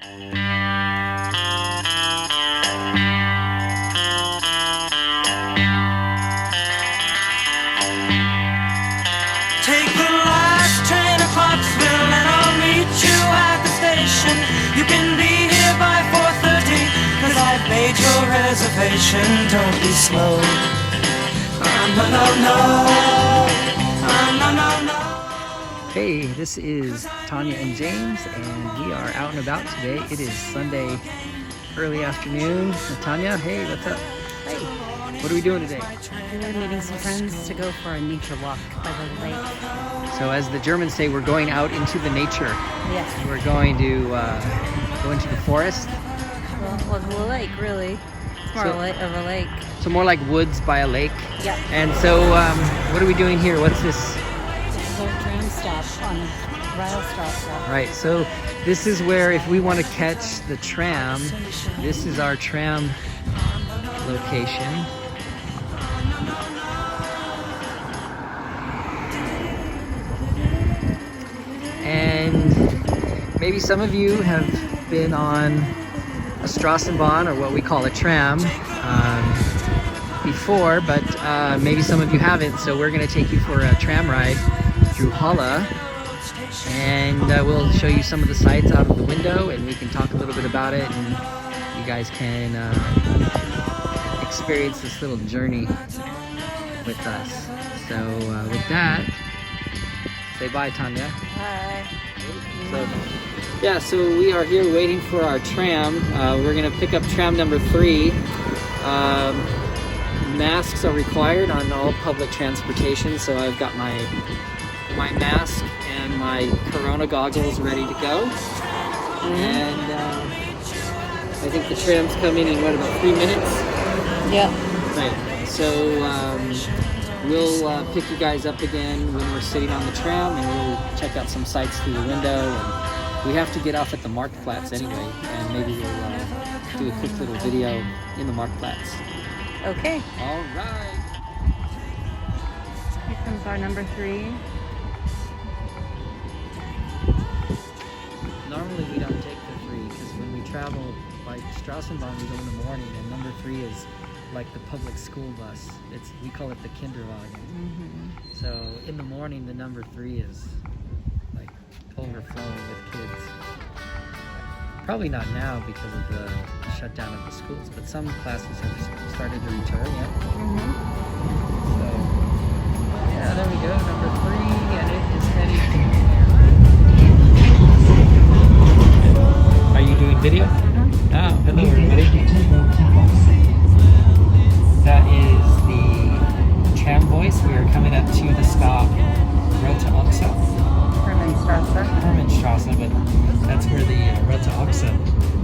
Take the last train to Clarksville and I'll meet you at the station. You can be here by 4:30, 'cause I've made your reservation. Don't be slow. No, no, no. No, no, no. Hey, this is Tanya and James, and we are out and about today. It is Sunday early afternoon. Tanya, hey, what's up? Hey. What are we doing today? We're meeting some friends to go for a nature walk by the lake. So as the Germans say, we're going out into the nature. Yes. We're going to go into the forest. Well, the lake, really. It's more of a lake. So more like woods by a lake. Yeah. And so what are we doing here? What's this? This is our tram stop on Straßenbahn. Right, so this is where if we want to catch the tram, this is our tram location. And maybe some of you have been on a Straßenbahn, or what we call a tram, before, but maybe some of you haven't, so we're going to take you for a tram ride through Halle, and we'll show you some of the sights out of the window, and we can talk a little bit about it, and you guys can experience this little journey with us. So with that, say bye, Tanya. Bye. So we are here waiting for our tram. We're gonna pick up tram number 3. Masks are required on all public transportation, so I've got my mask and my Corona goggles ready to go. And I think the tram's coming in what, about 3 minutes? Yeah. Right. So we'll pick you guys up again when we're sitting on the tram, and we'll check out some sights through the window. And we have to get off at the Marktplatz anyway, and maybe we'll do a quick little video in the Marktplatz. Okay. All right. Here comes our number 3. Normally we don't take the 3 because when we travel by Straßenbahn we go in the morning, and number 3 is like the public school bus. We call it the Kinderwagen. So in the morning the number 3 is like overflowing with kids. Probably not now because of the shutdown of the schools, but some classes have started to return. Yeah. So yeah, there we go, number 3, and it is heading. Are you doing video? Oh, hello everybody. That is the tram voice. We are coming up to the stop, Rote Ochse. Hermannstraße, but that's where the Rote Ochse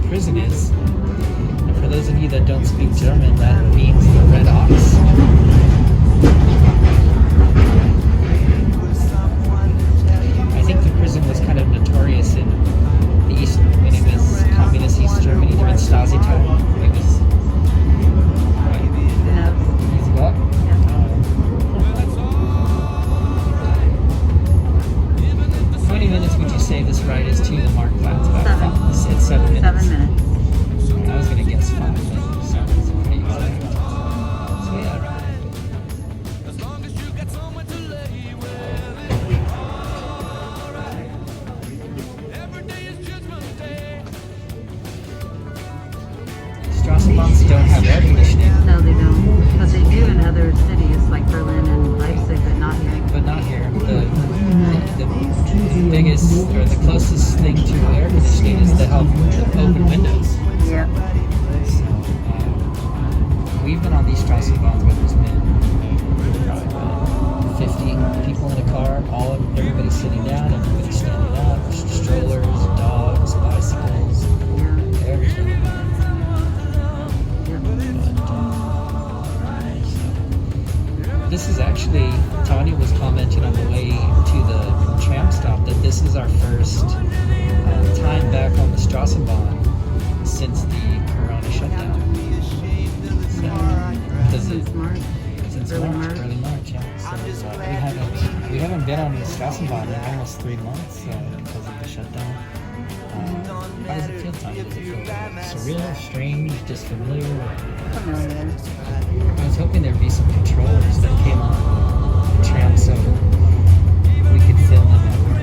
prison is. And for those of you that don't speak German, that means the Red Ox. I think the prison was kind of notorious in the East when it was communist East Germany during Stasi time. It was 20 minutes would you say this ride is to the Marktplatz? It's 7 minutes. 7 minutes. I was going to guess 5, but 7 is pretty exact. So yeah. Straßenbahns don't have air conditioning. No, they don't. But they do in other cities like Berlin and Leipzig, but not here. But not here. The biggest, or the closest thing to air conditioning is to help open windows. Yeah. So, we've been on these Straßenbahns where there's been probably 50 people in a car, everybody sitting down, everybody standing up, strollers, dogs, bicycles, everything. This is actually, Tanya was commenting on the way to the tram stop that this is our first time back on the Straßenbahn since the Corona shutdown. Since March, early March, yeah. So we haven't been on the Straßenbahn in almost 3 months because of the shutdown. How does it feel, Tanya? Does it feel surreal, strange, just familiar? Familiar. I was hoping there'd be some controllers that came on the tram so we could film them at work.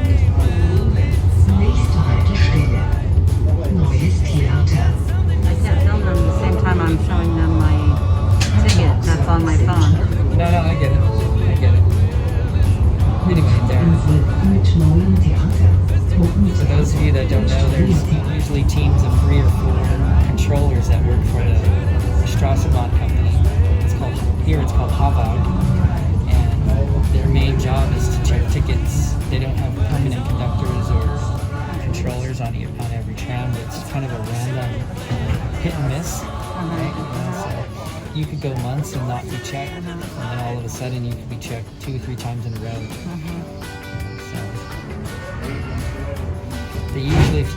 Nächste Haltestelle. Neues Theater. I can't film them the same time I'm showing them my ticket that's on my phone. No, I get it. I get it. Anyway, there. Mit neuem Theater. For those of you that don't know, there's usually teams of 3 or 4 controllers that work for the Straßenbahn company. It's called Ha-neu, and their main job is to check tickets. They don't have permanent conductors or controllers on every tram. It's kind of a random hit and miss, right? So you could go months and not be checked, and then all of a sudden you could be checked 2 or 3 times in a row. So they usually, if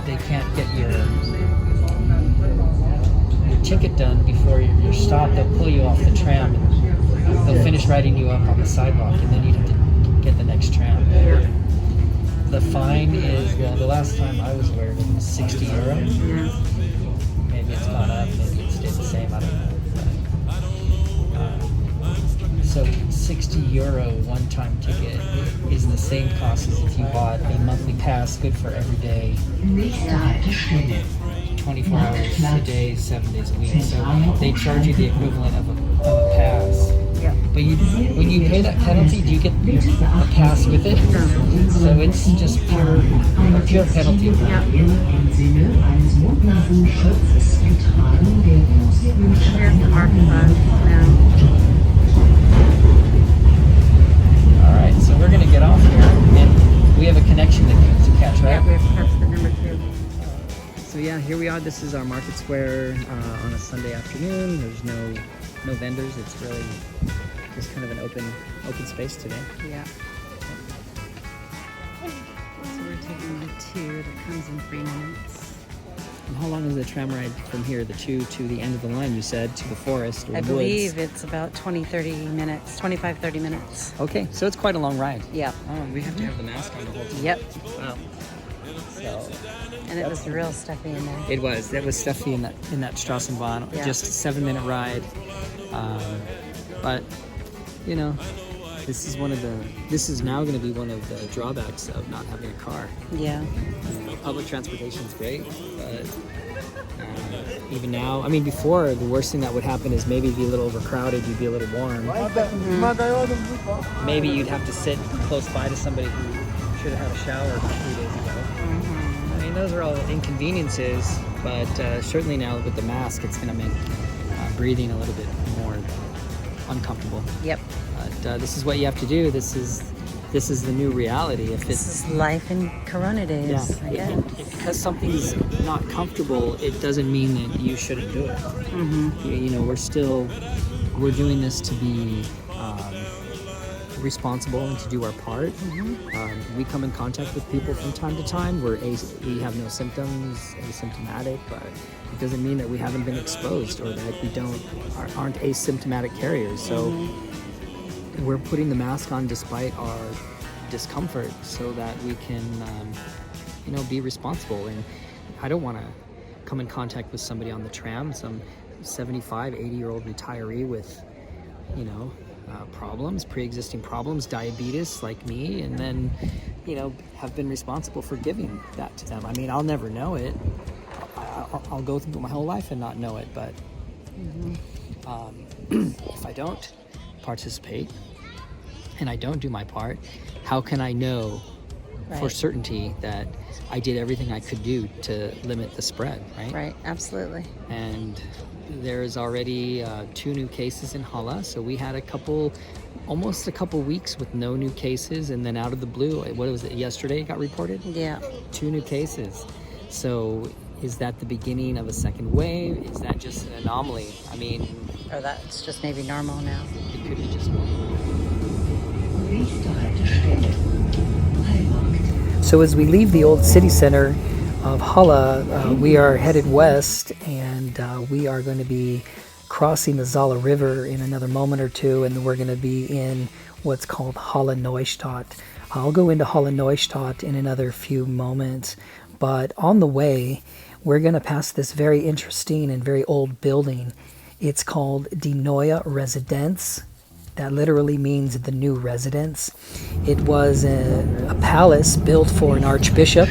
they can't get your ticket done before your stop, they'll pull you off the tram and they'll finish writing you up on the sidewalk, and then you'd have to get the next tram. The fine is, well, the last time I was aware of it was 60 euros. Maybe it's gone up, maybe it stayed the same, I don't know. So 60 euro one-time ticket is the same cost as if you bought a monthly pass good for every day, Nächste Haltestelle. 24 hours a day, 7 days a week. So they charge you the equivalent of a pass. Yeah. But when you pay that penalty, do you get a pass with it? So it's just a pure penalty. Yeah. Im Sinne eines Mund-Nasen-Schutzes und Tragen der Here's the market bus now. Alright, so we're going to get off here. And we have a connection to catch, right? Yeah, we have that's the number 2. So yeah, here we are. This is our market square on a Sunday afternoon. There's no vendors. It's really just kind of an open space today. Yeah. So we're taking the 2 that comes in 3 minutes. And how long is the tram ride from here, the 2 to the end of the line, you said, to the forest or I the believe woods? it's about 30 minutes. Okay, so it's quite a long ride. Yeah. Oh, we have to have the mask on the whole time. Yep. Wow. So And it was real stuffy in there. it was stuffy in that Straßenbahn. Yeah. Just a 7-minute ride. But you know, this is now going to be one of the drawbacks of not having a car. Yeah. You know, public transportation is great, but even now, I mean, before, the worst thing that would happen is maybe it'd be a little overcrowded, you'd be a little warm. Maybe you'd have to sit close by to somebody who should have had a shower 3 days ago. I mean, those are all inconveniences, but certainly now with the mask, it's going to make breathing a little bit more uncomfortable. Yep. But this is what you have to do. This is the new reality. If This is life in Corona days. yeah, because something's not comfortable, it doesn't mean that you shouldn't do it. You know, we're doing this to be responsible and to do our part. We come in contact with people from time to time. We have no symptoms, asymptomatic, but it doesn't mean that we haven't been exposed or that we aren't asymptomatic carriers. So we're putting the mask on despite our discomfort so that we can, be responsible. And I don't want to come in contact with somebody on the tram, some 75, 80-year-old retiree with, problems, pre-existing problems, diabetes like me, and then, have been responsible for giving that to them. I mean, I'll never know it. I'll go through my whole life and not know it, but if I don't participate and I don't do my part, how can I know for certainty that I did everything I could do to limit the spread, right? Right, absolutely. And there's already 2 new cases in Halle, so we had almost a couple weeks with no new cases, and then out of the blue, what was it, yesterday it got reported? Yeah. 2 new cases. So is that the beginning of a second wave? Is that just an anomaly? I mean... Or that's just maybe normal now. It could be just normal. So as we leave the old city center of Halle, we are headed west, and we are going to be crossing the Saale River in another moment or two, and we're going to be in what's called Halle Neustadt. I'll go into Halle Neustadt in another few moments, but on the way, we're going to pass this very interesting and very old building. It's called Die Neue Residenz. That literally means the new residence. It was a palace built for an archbishop,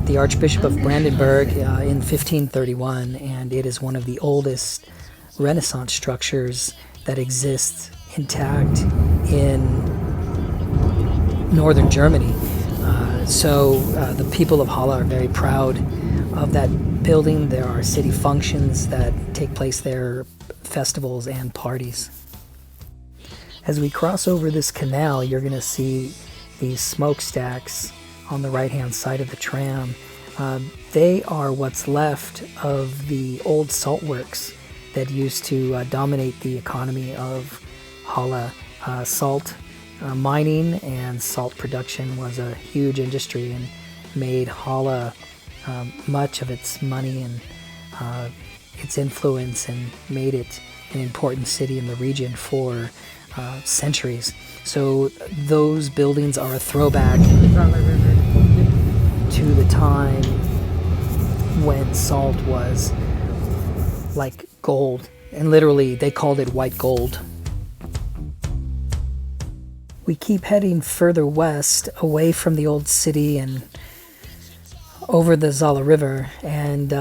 the Archbishop of Brandenburg, in 1531, and it is one of the oldest Renaissance structures that exists intact in northern Germany. So the people of Halle are very proud of that building. There are city functions that take place there, festivals and parties. As we cross over this canal, you're going to see these smokestacks on the right-hand side of the tram. They are what's left of the old salt works that used to dominate the economy of Halle. Salt mining and salt production was a huge industry and made Halle much of its money and its influence, and made it an important city in the region for centuries. So those buildings are a throwback to the time when salt was like gold, and literally they called it white gold. We keep heading further west away from the old city and over the Saale River, and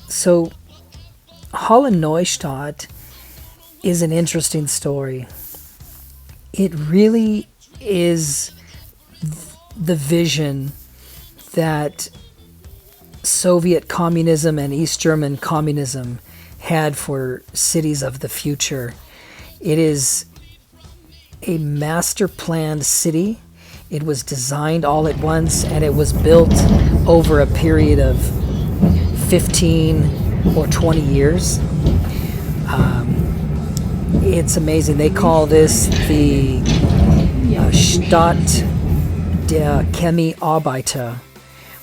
so Halle Neustadt is an interesting story. It really is the vision that Soviet communism and East German communism had for cities of the future. It is a master planned city. It was designed all at once, and it was built over a period of 15 or 20 years. It's amazing. They call this the Stadt der Chemiearbeiter,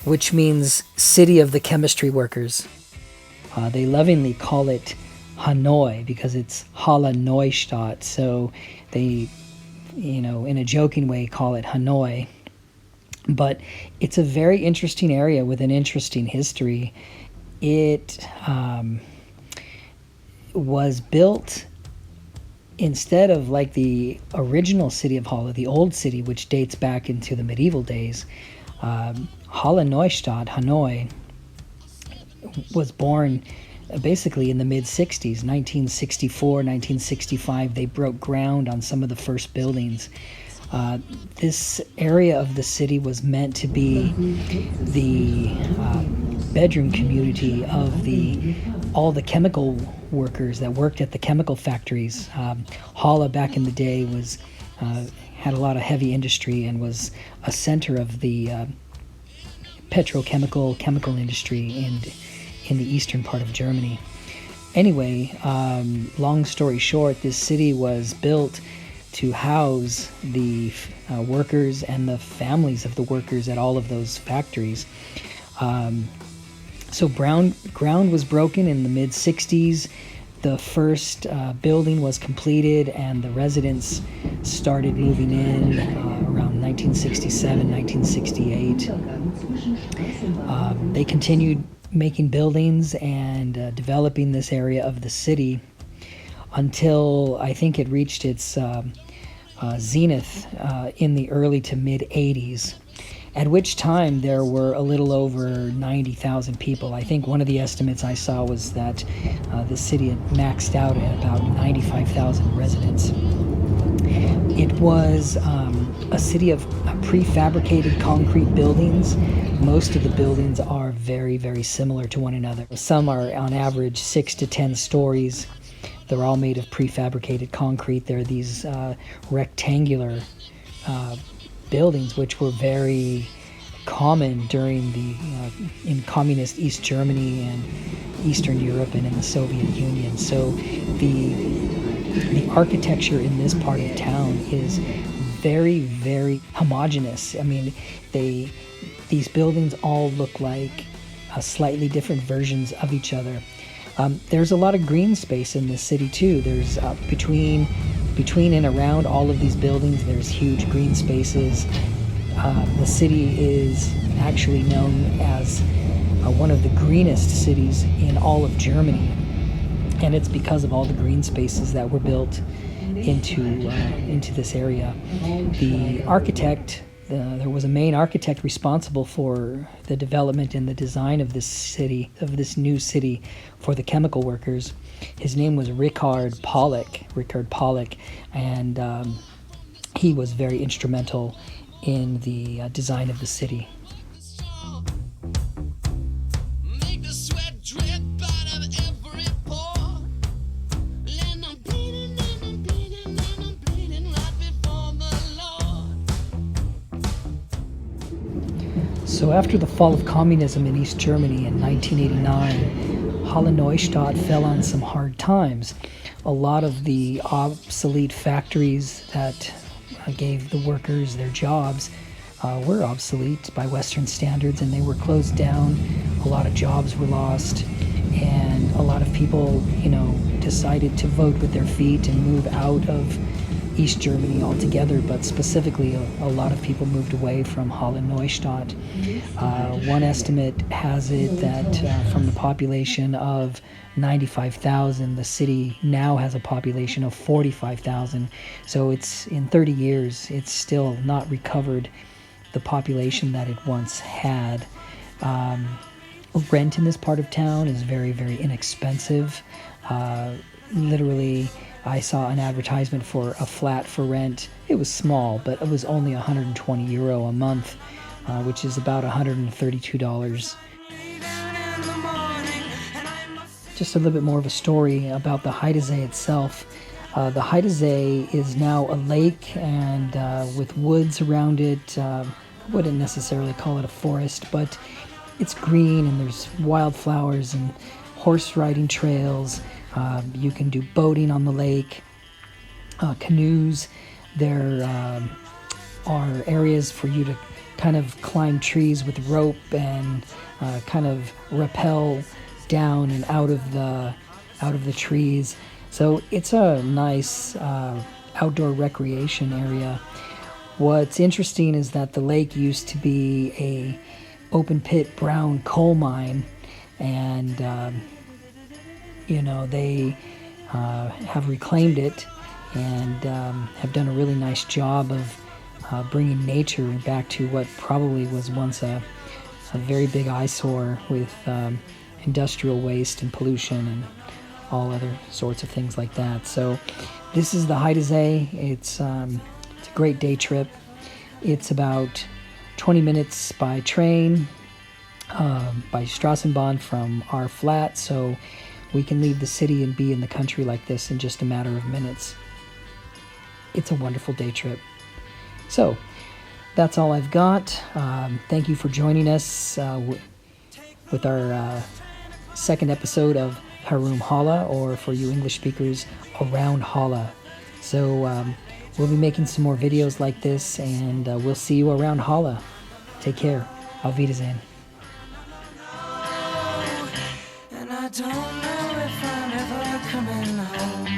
which means city of the chemistry workers. They lovingly call it Ha-neu because it's Halle Neustadt, so they, in a joking way, call it Ha-neu. But it's a very interesting area with an interesting history. It was built instead of like the original city of Halle, the old city, which dates back into the medieval days. Halle Neustadt, Ha-neu, was born basically in the mid-60s, 1964, 1965. They broke ground on some of the first buildings. This area of the city was meant to be the bedroom community of all the chemical workers that worked at the chemical factories. Halle back in the day had a lot of heavy industry and was a center of the chemical industry in the eastern part of Germany. Anyway, long story short, this city was built to house the workers and the families of the workers at all of those factories. So ground was broken in the mid-60s. The first building was completed, and the residents started moving in around 1967, 1968. They continued making buildings and developing this area of the city until I think it reached its zenith in the early to mid-80s, at which time there were a little over 90,000 people. I think one of the estimates I saw was that the city had maxed out at about 95,000 residents. It was a city of prefabricated concrete buildings. Most of the buildings are very, very similar to one another. Some are on average 6 to 10 stories. They're all made of prefabricated concrete. They're these rectangular buildings, which were very common during in communist East Germany and Eastern Europe and in the Soviet Union. So the architecture in this part of town is very, very homogeneous. I mean, these buildings all look like slightly different versions of each other. There's a lot of green space in this city too. There's between between and around all of these buildings, there's huge green spaces. The city is actually known as one of the greenest cities in all of Germany, and it's because of all the green spaces that were built into this area. The architect, there was a main architect responsible for the development and the design of this city, of this new city for the chemical workers. His name was Richard Pauleck, and he was very instrumental in the design of the city. So after the fall of communism in East Germany in 1989, Halle Neustadt fell on some hard times. A lot of the obsolete factories that gave the workers their jobs were obsolete by Western standards, and they were closed down. A lot of jobs were lost, and a lot of people, decided to vote with their feet and move out of East Germany altogether, but specifically a lot of people moved away from Halle Neustadt. One estimate has it that from the population of 95,000, the city now has a population of 45,000. So it's in 30 years, it's still not recovered the population that it once had. Rent in this part of town is very, very inexpensive. Literally, I saw an advertisement for a flat for rent. It was small, but it was only €120 a month, which is about $132. Just a little bit more of a story about the Heidesee itself. The Heidesee is now a lake, and with woods around it. I wouldn't necessarily call it a forest, but it's green, and there's wildflowers and horse riding trails. You can do boating on the lake, canoes. There are areas for you to kind of climb trees with rope and kind of rappel down and out of the trees. So it's a nice outdoor recreation area. What's interesting is that the lake used to be a open pit brown coal mine, and they have reclaimed it and have done a really nice job of bringing nature back to what probably was once a very big eyesore with industrial waste and pollution and all other sorts of things like that. So this is the Heidesee. It's a great day trip. It's about 20 minutes by train, by Straßenbahn from our flat, so we can leave the city and be in the country like this in just a matter of minutes. It's a wonderful day trip. So that's all I've got. Thank you for joining us with our second episode of Herum Halle, or for you English speakers, Around Halle. So we'll be making some more videos like this, and we'll see you around Halle. Take care. Auf Wiedersehen. And I don't know if I'm ever coming home.